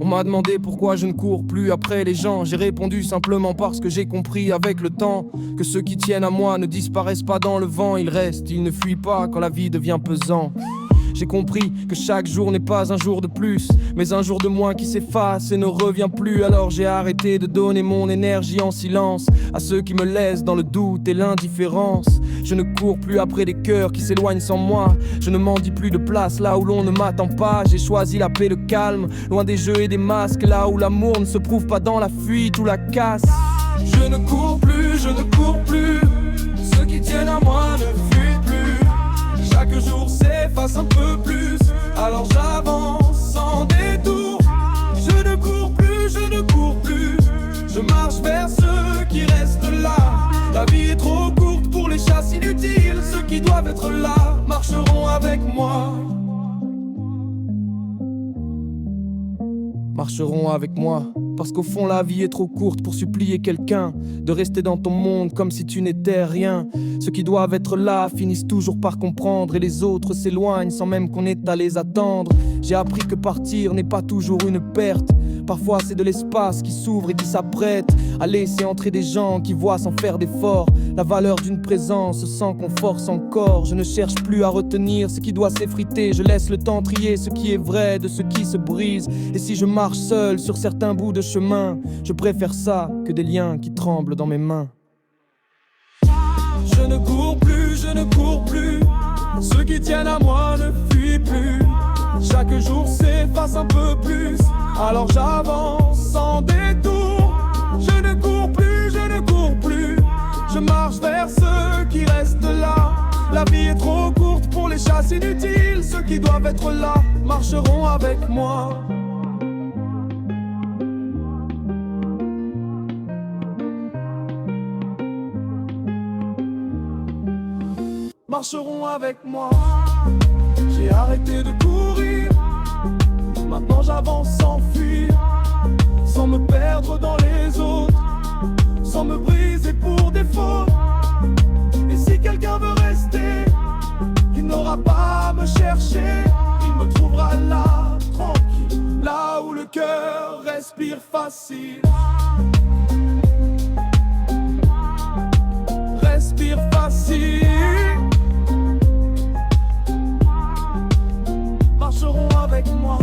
On m'a demandé pourquoi je ne cours plus après les gens. J'ai répondu simplement parce que j'ai compris avec le temps que ceux qui tiennent à moi ne disparaissent pas dans le vent. Ils restent, ils ne fuient pas quand la vie devient pesant. J'ai compris que chaque jour n'est pas un jour de plus, mais un jour de moins qui s'efface et ne revient plus. Alors j'ai arrêté de donner mon énergie en silence à ceux qui me laissent dans le doute et l'indifférence. Je ne cours plus après des cœurs qui s'éloignent sans moi. Je ne m'en dis plus de place là où l'on ne m'attend pas. J'ai choisi la paix, le calme, loin des jeux et des masques. Là où l'amour ne se prouve pas dans la fuite ou la casse. Je ne cours plus, je ne cours plus. Ceux qui tiennent à moi ne fuient plus. Chaque jour s'efface un peu plus, alors j'avance sans détour. Je ne cours plus, je ne cours plus. Je marche vers ceux qui restent là. La vie est trop courte pour les chasses inutiles. Ceux qui doivent être là marcheront avec moi. Marcheront avec moi. Parce qu'au fond la vie est trop courte pour supplier quelqu'un de rester dans ton monde comme si tu n'étais rien. Ceux qui doivent être là finissent toujours par comprendre, et les autres s'éloignent sans même qu'on ait à les attendre. J'ai appris que partir n'est pas toujours une perte. Parfois c'est de l'espace qui s'ouvre et qui s'apprête à laisser entrer des gens qui voient sans faire d'effort la valeur d'une présence sans qu'on force encore. Je ne cherche plus à retenir ce qui doit s'effriter. Je laisse le temps trier ce qui est vrai de ce qui se brise. Et si je marche seul sur certains bouts de chemin, je préfère ça que des liens qui tremblent dans mes mains. Je ne cours plus, je ne cours plus. Ceux qui tiennent à moi ne fuient plus. Chaque jour s'efface un peu plus, alors j'avance sans détour. Je ne cours plus, je ne cours plus. Je marche vers ceux qui restent là. La vie est trop courte pour les chasses inutiles. Ceux qui doivent être là marcheront avec moi. Marcheront avec moi. J'ai arrêté de courir. Maintenant j'avance sans fuir, sans me perdre dans les autres, sans me briser pour des fautes. Et si quelqu'un veut rester, il n'aura pas à me chercher. Il me trouvera là, tranquille, là où le cœur respire facile. Respire facile. Marcheront avec moi.